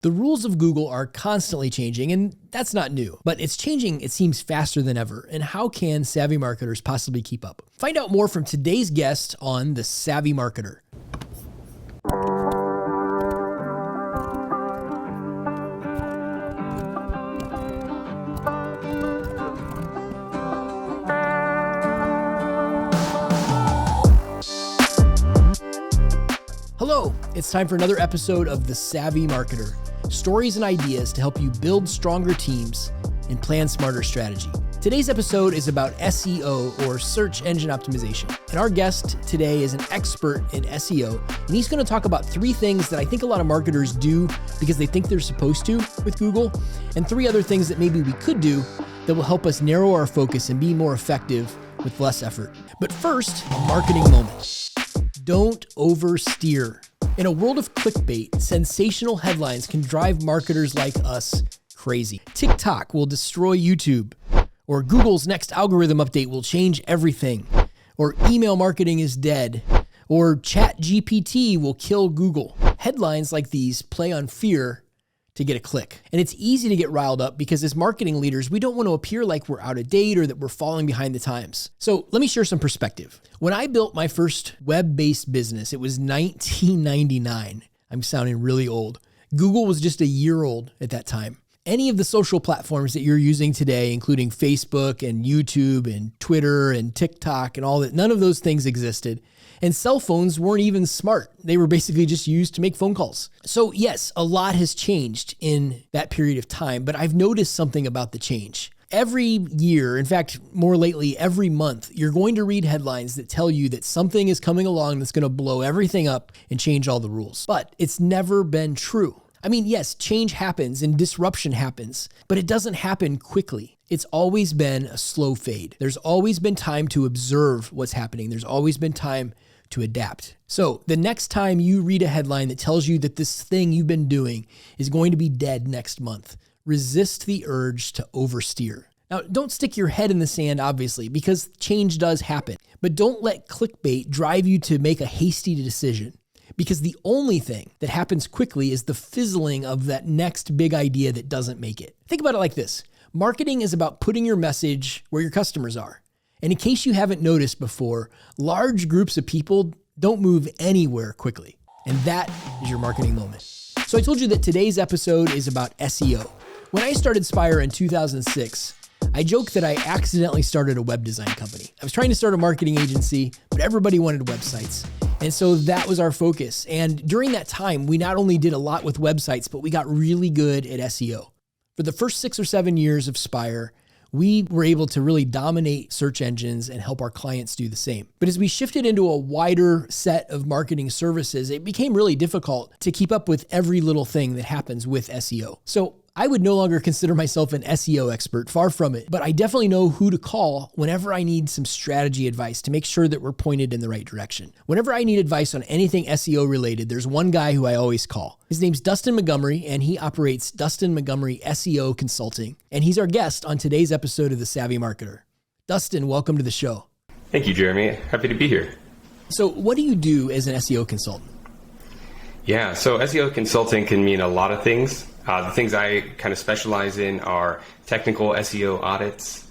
The rules of Google are constantly changing, and that's not new, but it's changing, it seems, faster than ever. And how can savvy marketers possibly keep up? Find out more from today's guest on The Savvy Marketer. Hello, it's time for another episode of The Savvy Marketer. Stories and ideas to help you build stronger teams and plan smarter strategy. Today's episode is about SEO, or search engine optimization. And our guest today is an expert in SEO, and he's going to talk about 3 things that I think a lot of marketers do because they think they're supposed to with Google, and 3 other things that maybe we could do that will help us narrow our focus and be more effective with less effort. But first, a marketing moment. Don't oversteer. In a world of clickbait, sensational headlines can drive marketers like us crazy. TikTok will destroy YouTube, or Google's next algorithm update will change everything, or email marketing is dead, or ChatGPT will kill Google. Headlines like these play on fear to get a click. And it's easy to get riled up because as marketing leaders, we don't want to appear like we're out of date or that we're falling behind the times. So let me share some perspective. When I built my first web-based business, it was 1999. I'm sounding really old. Google was just a year old at that time. Any of the social platforms that you're using today, including Facebook and YouTube and Twitter and TikTok and all that, none of those things existed. And cell phones weren't even smart. They were basically just used to make phone calls. So yes, a lot has changed in that period of time, but I've noticed something about the change. Every year, in fact, more lately, every month, you're going to read headlines that tell you that something is coming along that's going to blow everything up and change all the rules. But it's never been true. I mean, yes, change happens and disruption happens, but it doesn't happen quickly. It's always been a slow fade. There's always been time to observe what's happening. There's always been time to adapt. So the next time you read a headline that tells you that this thing you've been doing is going to be dead next month, resist the urge to oversteer. Now, don't stick your head in the sand, obviously, because change does happen, but don't let clickbait drive you to make a hasty decision, because the only thing that happens quickly is the fizzling of that next big idea that doesn't make it. Think about it like this. Marketing is about putting your message where your customers are. And in case you haven't noticed before, large groups of people don't move anywhere quickly. And that is your marketing moment. So I told you that today's episode is about SEO. When I started Spire in 2006, I joked that I accidentally started a web design company. I was trying to start a marketing agency, but everybody wanted websites. And so that was our focus. And during that time, we not only did a lot with websites, but we got really good at SEO. For the first 6 or 7 years of Spire, we were able to really dominate search engines and help our clients do the same. But as we shifted into a wider set of marketing services, it became really difficult to keep up with every little thing that happens with SEO. So I would no longer consider myself an SEO expert, far from it, but I definitely know who to call whenever I need some strategy advice to make sure that we're pointed in the right direction. Whenever I need advice on anything SEO related, there's one guy who I always call. His name's Dustin Montgomery, and he operates Dustin Montgomery SEO Consulting, and he's our guest on today's episode of The Savvy Marketer. Dustin, welcome to the show. Thank you, Jeremy. Happy to be here. So what do you do as an SEO consultant? Yeah, so SEO consulting can mean a lot of things. The things I kind of specialize in are technical SEO audits,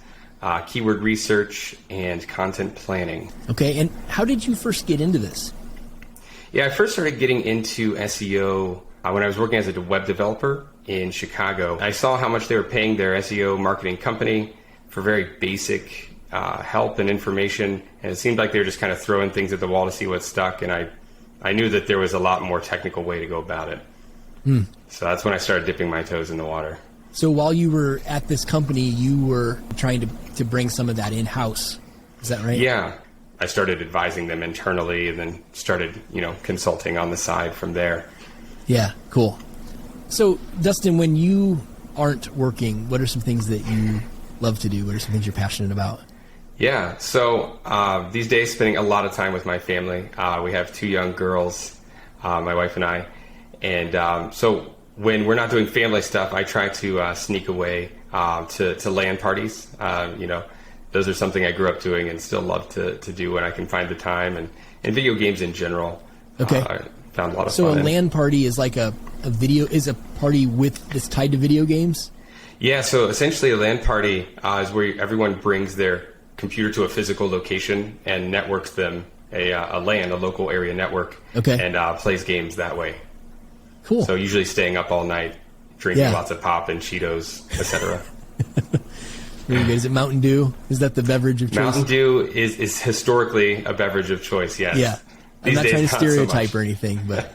keyword research, and content planning. Okay, and how did you first get into this? Yeah, I first started getting into SEO when I was working as a web developer in Chicago. I saw how much they were paying their SEO marketing company for very basic help and information, and it seemed like they were just kind of throwing things at the wall to see what stuck, and I knew that there was a lot more technical way to go about it. So that's when I started dipping my toes in the water. So while you were at this company, you were trying to bring some of that in-house. Is that right? Yeah. I started advising them internally and then started, consulting on the side from there. Yeah, cool. So Dustin, when you aren't working, what are some things that you love to do? What are some things you're passionate about? Yeah. So these days, spending a lot of time with my family. We have 2 young girls, my wife and I. And so when we're not doing family stuff, I try to sneak away to LAN parties. Those are something I grew up doing and still love to do when I can find the time. And video games in general, okay. I found a lot of fun. So a LAN party is like a a party that's tied to video games? Yeah, so essentially a LAN party is where everyone brings their computer to a physical location and networks them a LAN, a local area network, and plays games that way. Cool. So usually staying up all night, drinking lots of pop and Cheetos, etc. Very good. Is it Mountain Dew? Is that the beverage of choice? Mountain Dew is historically a beverage of choice, yes. Yeah. I'm not trying to stereotype or anything, but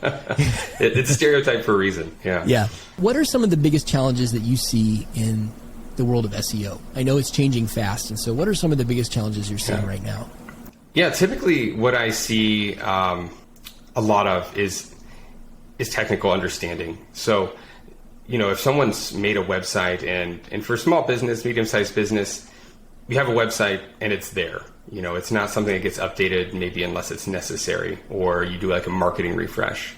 it's a stereotype for a reason. Yeah. Yeah. What are some of the biggest challenges that you see in the world of SEO? I know it's changing fast, and so what are some of the biggest challenges you're seeing right now? Yeah, typically what I see a lot of is technical understanding. So, if someone's made a website and for small business, medium-sized business, you have a website and it's there. It's not something that gets updated maybe unless it's necessary, or you do like a marketing refresh.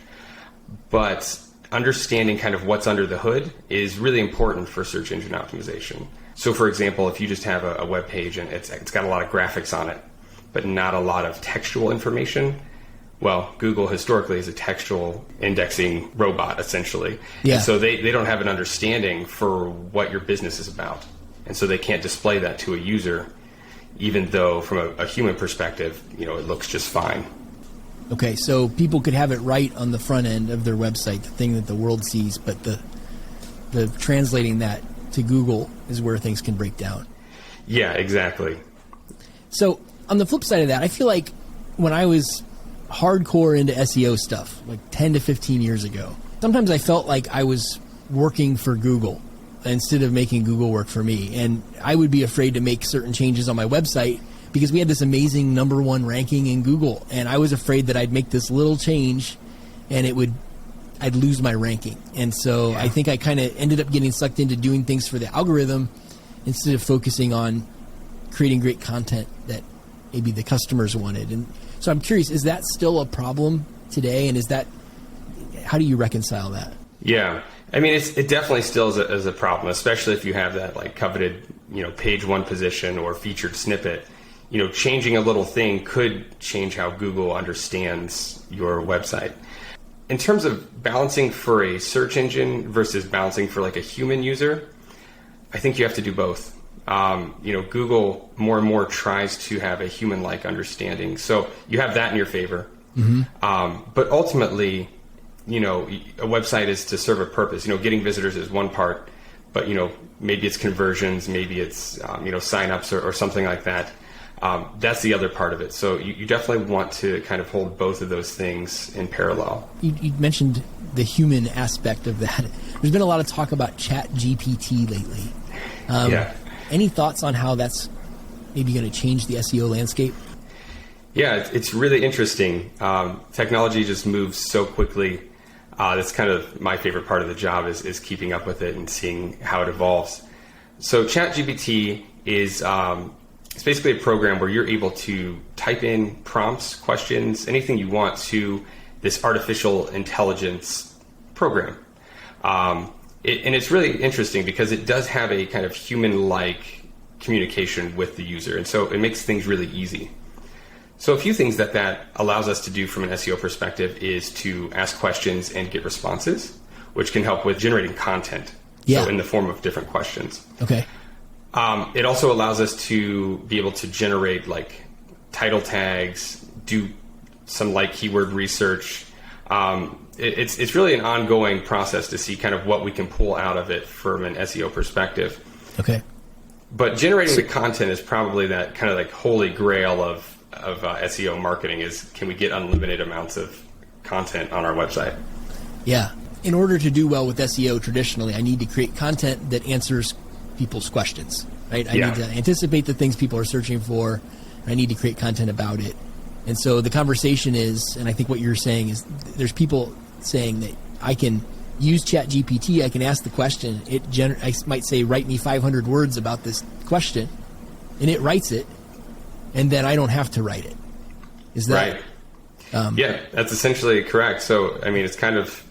But understanding kind of what's under the hood is really important for search engine optimization. So for example, if you just have a web page and it's got a lot of graphics on it, but not a lot of textual information, well, Google historically is a textual indexing robot, essentially. Yeah. And so they don't have an understanding for what your business is about. And so they can't display that to a user, even though from a human perspective, it looks just fine. Okay, so people could have it right on the front end of their website, the thing that the world sees, but the translating that to Google is where things can break down. Yeah, exactly. So on the flip side of that, I feel like when I was hardcore into SEO stuff, like 10 to 15 years ago, sometimes I felt like I was working for Google instead of making Google work for me. And I would be afraid to make certain changes on my website because we had this amazing #1 ranking in Google. And I was afraid that I'd make this little change and I'd lose my ranking. And so I think I kind of ended up getting sucked into doing things for the algorithm instead of focusing on creating great content that maybe the customers wanted. And so I'm curious, is that still a problem today? And how do you reconcile that? Yeah. I mean, it definitely still is a problem, especially if you have that like coveted, page one position or featured snippet. Changing a little thing could change how Google understands your website. In terms of balancing for a search engine versus balancing for like a human user, I think you have to do both. Google more and more tries to have a human-like understanding. So you have that in your favor. Mm-hmm. But ultimately, a website is to serve a purpose. Getting visitors is one part, but, maybe it's conversions, maybe it's, signups or something like that. That's the other part of it. So you definitely want to kind of hold both of those things in parallel. You mentioned the human aspect of that. There's been a lot of talk about ChatGPT lately. Any thoughts on how that's maybe going to change the SEO landscape? Yeah, it's really interesting. Technology just moves so quickly. That's kind of my favorite part of the job is keeping up with it and seeing how it evolves. So ChatGPT is it's basically a program where you're able to type in prompts, questions, anything you want to this artificial intelligence program. And it's really interesting because it does have a kind of human-like communication with the user. And so it makes things really easy. So a few things that allows us to do from an SEO perspective is to ask questions and get responses, which can help with generating content. Yeah. So in the form of different questions. Okay. It also allows us to be able to generate like title tags, do some like keyword research. It's really an ongoing process to see kind of what we can pull out of it from an SEO perspective. Okay. But generating the content is probably that kind of like holy grail of SEO marketing is, can we get unlimited amounts of content on our website? Yeah. In order to do well with SEO traditionally, I need to create content that answers people's questions, right? I need to anticipate the things people are searching for. I need to create content about it. And so the conversation is, and I think what you're saying is, there's people saying that I can use ChatGPT, I can ask the question, I might say, write me 500 words about this question, and it writes it, and then I don't have to write it. Is that right? Yeah, that's essentially correct. So, I mean, it's kind of,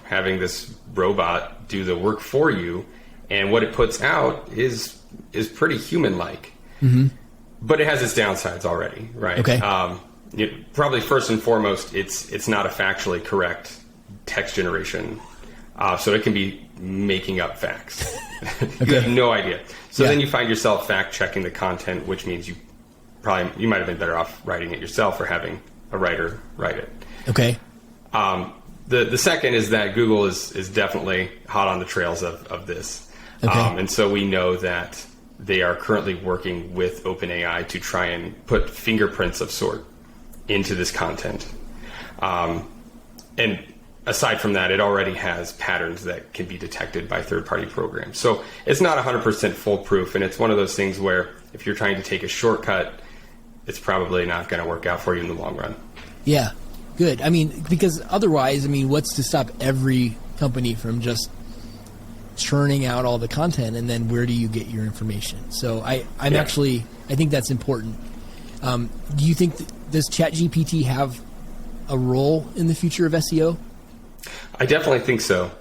having this robot do the work for you, and what it puts out is pretty human-like. Mm-hmm. But it has its downsides already, right? Okay. Probably first and foremost, it's not a factually correct text generation. So it can be making up facts. You have no idea. So then you find yourself fact checking the content, which means you might have been better off writing it yourself or having a writer write it. Okay. The second is that Google is definitely hot on the trails of this. Okay. And so we know that they are currently working with OpenAI to try and put fingerprints of sort into this content. And aside from that, it already has patterns that can be detected by third-party programs. So it's not 100% foolproof, and it's one of those things where if you're trying to take a shortcut, it's probably not going to work out for you in the long run. Yeah, good. I mean, because otherwise, what's to stop every company from just churning out all the content, and then where do you get your information? So I think that's important. Do you think, does ChatGPT have a role in the future of SEO? I definitely think so.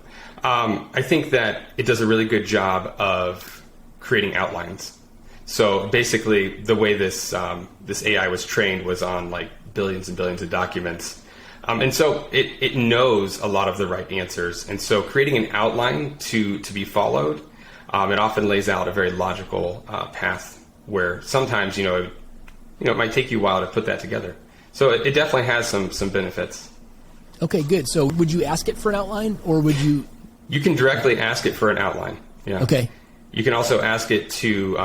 I think that it does a really good job of creating outlines. So basically, the way this AI was trained was on like billions and billions of documents. And so it knows a lot of the right answers. And so creating an outline to be followed, it often lays out a very logical path where sometimes, it might take you a while to put that together. So it definitely has some benefits. Okay, good. So would you ask it for an outline, or would you? You can directly ask it for an outline. Yeah. Okay. You can also ask it to,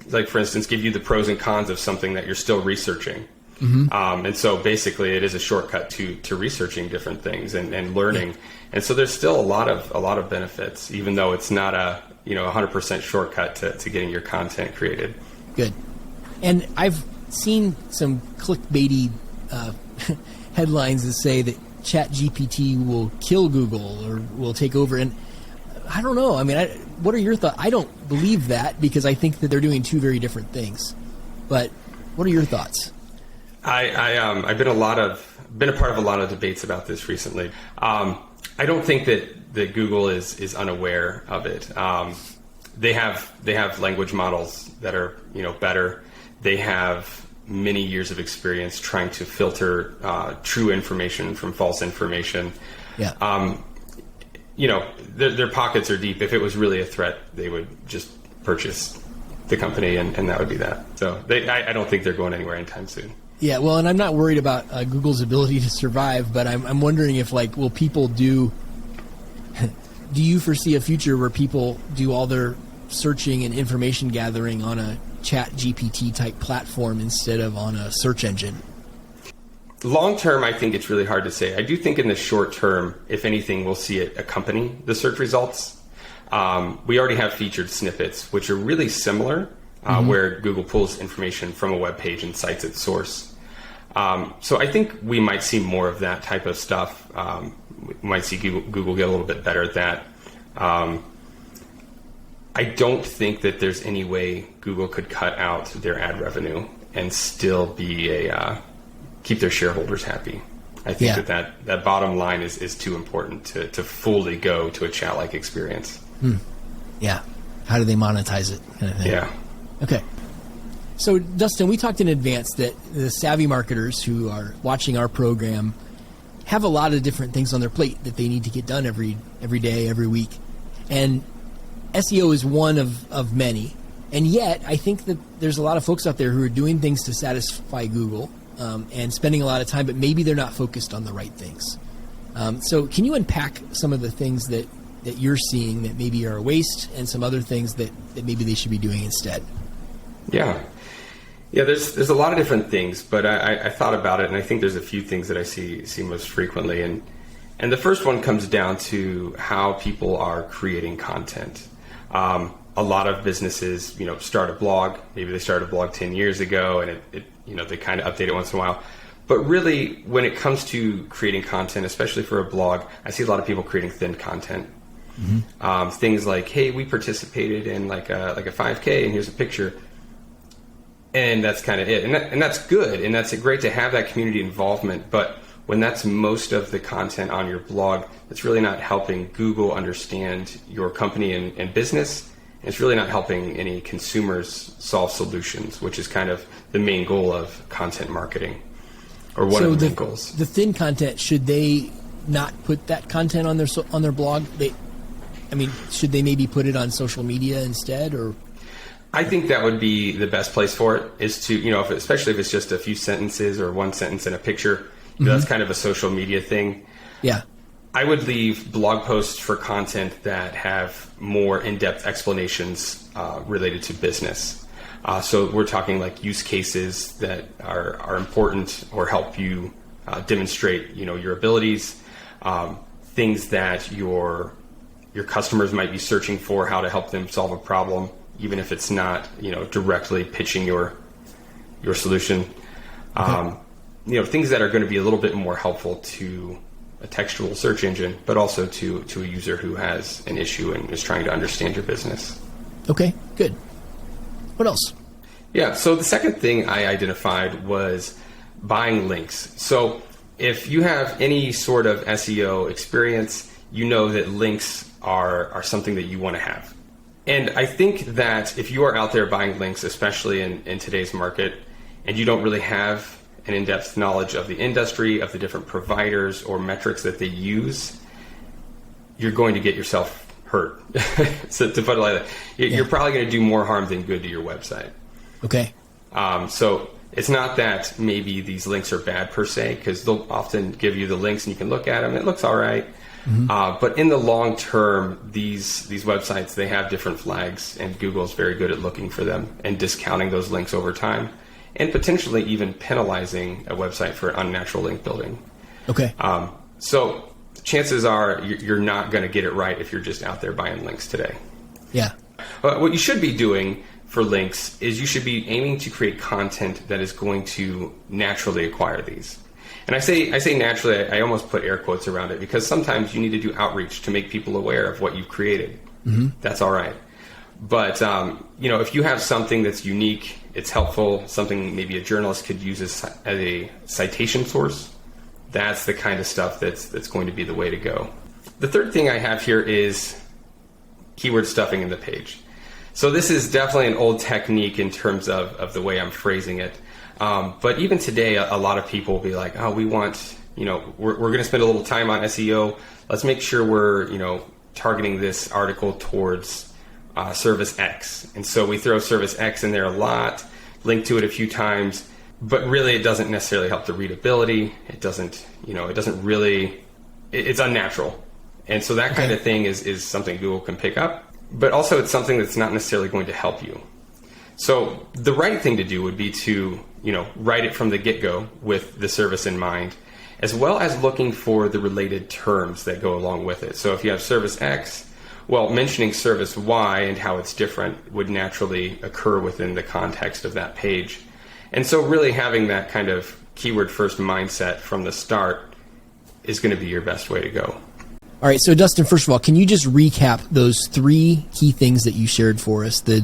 like for instance, give you the pros and cons of something that you're still researching. Mm-hmm. And so basically it is a shortcut to researching different things and learning. Yeah. And so there's still a lot of benefits, even though it's not a 100% shortcut to getting your content created. Good. And I've seen some clickbaity headlines that say that ChatGPT will kill Google or will take over. And I don't know. What are your thoughts? I don't believe that, because I think that they're doing two very different things. But what are your thoughts? I've been a part of a lot of debates about this recently. I don't think that Google is unaware of it. They have language models that are better. They have many years of experience trying to filter true information from false information. Yeah. Their pockets are deep. If it was really a threat, they would just purchase the company, and that would be that. So I don't think they're going anywhere anytime soon. Yeah, well, and I'm not worried about Google's ability to survive, but I'm wondering if, will people do you foresee a future where people do all their searching and information gathering on a ChatGPT type platform instead of on a search engine? Long term, I think it's really hard to say. I do think in the short term, if anything, we'll see it accompany the search results. We already have featured snippets, which are really similar, where Google pulls information from a web page and cites its source. So I think we might see more of that type of stuff. We might see Google get a little bit better at that. I don't think that there's any way Google could cut out their ad revenue and still be keep their shareholders happy. I think that bottom line is too important to fully go to a chat-like experience. Yeah. How do they monetize it? Kind of thing. Yeah. Okay. So, Dustin, we talked in advance that the savvy marketers who are watching our program have a lot of different things on their plate that they need to get done every day, every week. And SEO is one of many. And yet, I think that there's a lot of folks out there who are doing things to satisfy Google and spending a lot of time, but maybe they're not focused on the right things. So can you unpack some of the things that you're seeing that maybe are a waste, and some other things that maybe they should be doing instead? Yeah, there's a lot of different things, but I thought about it, and I think there's a few things that I see most frequently. And the first one comes down to how people are creating content. A lot of businesses, start a blog. Maybe they started a blog 10 years ago, and they kind of update it once in a while. But really, when it comes to creating content, especially for a blog, I see a lot of people creating thin content. Mm-hmm. Things like, hey, we participated in like a 5K, and here's a picture. And that's kind of it. And that's good, and that's great to have that community involvement. But when that's most of the content on your blog, it's really not helping Google understand your company and business. And it's really not helping any consumers solve solutions, which is kind of the main goal of content marketing, or one of the main goals. The thin content, should they not put that content on their blog? Should they maybe put it on social media instead, or? I think that would be the best place for it, is to, especially if it's just a few sentences or one sentence in a picture, that's kind of a social media thing. Yeah. I would leave blog posts for content that have more in-depth explanations related to business. So we're talking like use cases that are important or help you demonstrate, your abilities, things that your customers might be searching for, how to help them solve a problem, even if it's not, directly pitching your solution. Okay. Things that are going to be a little bit more helpful to a textual search engine, but also to a user who has an issue and is trying to understand your business. Okay, good. What else? Yeah, so the second thing I identified was buying links. So if you have any sort of SEO experience, you know that links are something that you want to have. And I think that if you are out there buying links, especially in today's market, and you don't really have an in-depth knowledge of the industry, of the different providers or metrics that they use, you're going to get yourself hurt. So to put it like that, you're probably going to do more harm than good to your website. Okay. So it's not that maybe these links are bad per se, because they'll often give you the links and you can look at them. It looks all right. But in the long term, these websites, they have different flags, and Google's very good at looking for them and discounting those links over time, and potentially even penalizing a website for unnatural link building. Okay. So chances are you're not going to get it right if you're just out there buying links today. Yeah. What you should be doing for links is you should be aiming to create content that is going to naturally acquire these. And I say naturally, I almost put air quotes around it, because sometimes you need to do outreach to make people aware of what you've created. That's all right. But, if you have something that's unique, it's helpful, something maybe a journalist could use as a citation source, that's the kind of stuff that's going to be the way to go. The third thing I have here is keyword stuffing in the page. So this is definitely an old technique in terms of the way I'm phrasing it. But even today, a lot of people will be like, oh, we want, we're going to spend a little time on SEO. Let's make sure we're, targeting this article towards service X. And so we throw service X in there a lot, link to it a few times, but really it doesn't necessarily help the readability. It doesn't, it's unnatural. And so that kind of thing is something Google can pick up, but also it's something that's not necessarily going to help you. So the right thing to do would be to, write it from the get-go with the service in mind, as well as looking for the related terms that go along with it. So if you have service X, well, mentioning service Y and how it's different would naturally occur within the context of that page. And so really having that kind of keyword first mindset from the start is going to be your best way to go. All right, so Dustin, first of all, can you just recap those three key things that you shared for us, the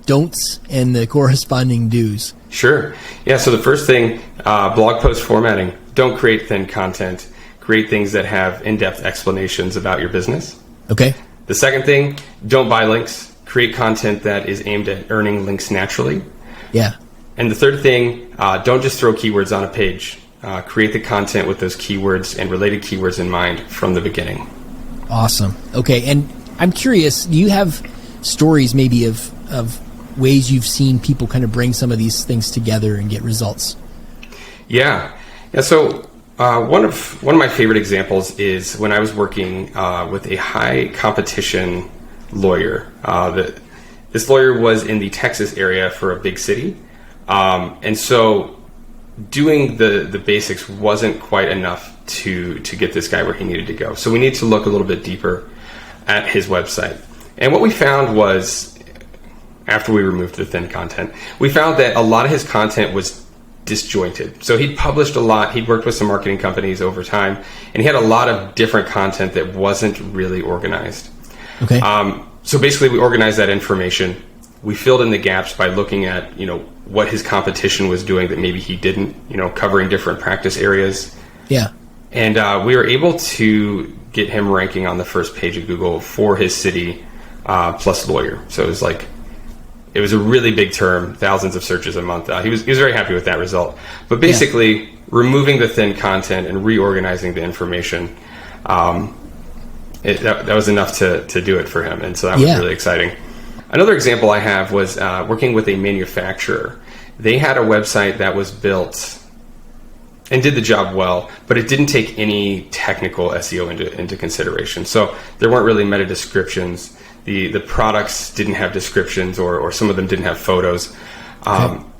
don'ts and the corresponding do's? Sure. Yeah, so the first thing, blog post formatting. Don't create thin content. Create things that have in-depth explanations about your business. Okay. The second thing, don't buy links. Create content that is aimed at earning links naturally. Yeah. And the third thing, don't just throw keywords on a page. Create the content with those keywords and related keywords in mind from the beginning. Awesome. Okay, and I'm curious, do you have stories maybe of ways you've seen people kind of bring some of these things together and get results? Yeah. So one of my favorite examples is when I was working with a high competition lawyer. This lawyer was in the Texas area for a big city, and so doing the basics wasn't quite enough to get this guy where he needed to go. So we need to look a little bit deeper at his website. And what we found was, after we removed the thin content, we found that a lot of his content was disjointed. So he'd published a lot, he'd worked with some marketing companies over time, and he had a lot of different content that wasn't really organized. Okay. So basically we organized that information. We filled in the gaps by looking at, what his competition was doing that maybe he didn't, covering different practice areas. Yeah. And we were able to get him ranking on the first page of Google for his city plus lawyer. So it was a really big term, thousands of searches a month. He was very happy with that result. But basically, removing the thin content and reorganizing the information That was enough to do it for him. And so that was really exciting. Another example I have was working with a manufacturer. They had a website that was built and did the job well, but it didn't take any technical SEO into consideration. So there weren't really meta descriptions. The products didn't have descriptions, or some of them didn't have photos.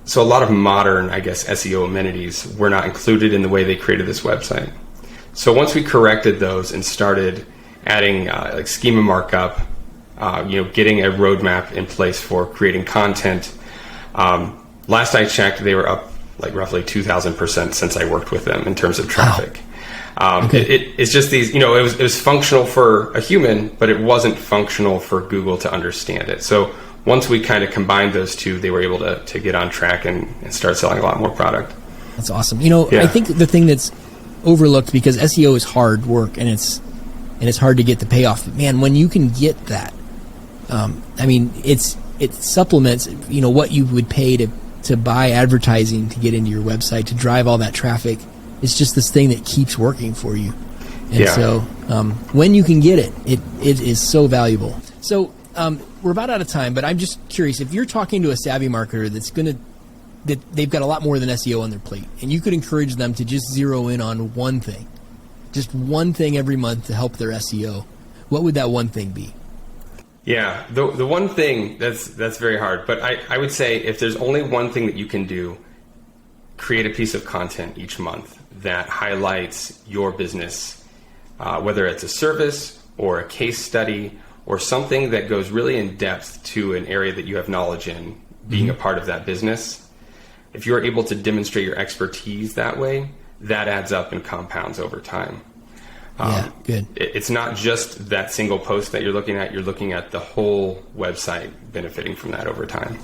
So a lot of modern, I guess, SEO amenities were not included in the way they created this website. So once we corrected those and started adding like schema markup, getting a roadmap in place for creating content. Last I checked, they were up like roughly 2,000% since I worked with them in terms of traffic. Wow. It's just these, it was functional for a human, but it wasn't functional for Google to understand it. So once we kind of combined those two, they were able to get on track and start selling a lot more product. That's awesome. I think the thing that's overlooked, because SEO is hard work and it's hard to get the payoff. But man, when you can get that, it supplements, what you would pay to buy advertising to get into your website, to drive all that traffic. It's just this thing that keeps working for you. And so when you can get it, it is so valuable. So we're about out of time, but I'm just curious, if you're talking to a savvy marketer that they've got a lot more than SEO on their plate, and you could encourage them to just zero in on one thing, just one thing every month to help their SEO, what would that one thing be? Yeah, the one thing, that's very hard, but I would say if there's only one thing that you can do, create a piece of content each month that highlights your business, whether it's a service or a case study or something that goes really in depth to an area that you have knowledge in, being a part of that business. If you're able to demonstrate your expertise that way, that adds up and compounds over time. Good. It's not just that single post that you're looking at the whole website benefiting from that over time.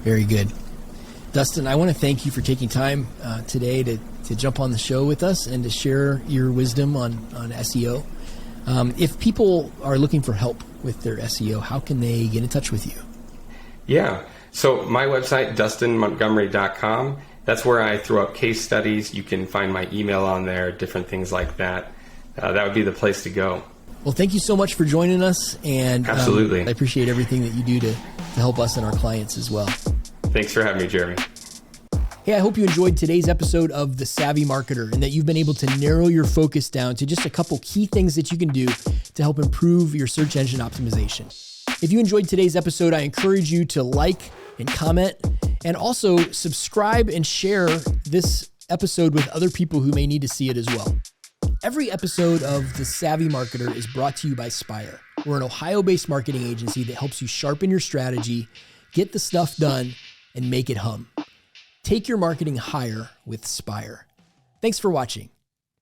Very good. Dustin, I want to thank you for taking time today to jump on the show with us and to share your wisdom on SEO. If people are looking for help with their SEO, how can they get in touch with you? Yeah. So my website, dustinmontgomery.com, that's where I throw up case studies. You can find my email on there, different things like that. That would be the place to go. Well, thank you so much for joining us. And absolutely. I appreciate everything that you do to help us and our clients as well. Thanks for having me, Jeremy. Hey, I hope you enjoyed today's episode of The Savvy Marketer and that you've been able to narrow your focus down to just a couple key things that you can do to help improve your search engine optimization. If you enjoyed today's episode, I encourage you to like and comment, and also subscribe and share this episode with other people who may need to see it as well. Every episode of The Savvy Marketer is brought to you by Spire. We're an Ohio-based marketing agency that helps you sharpen your strategy, get the stuff done, and make it hum. Take your marketing higher with Spire. Thanks for watching.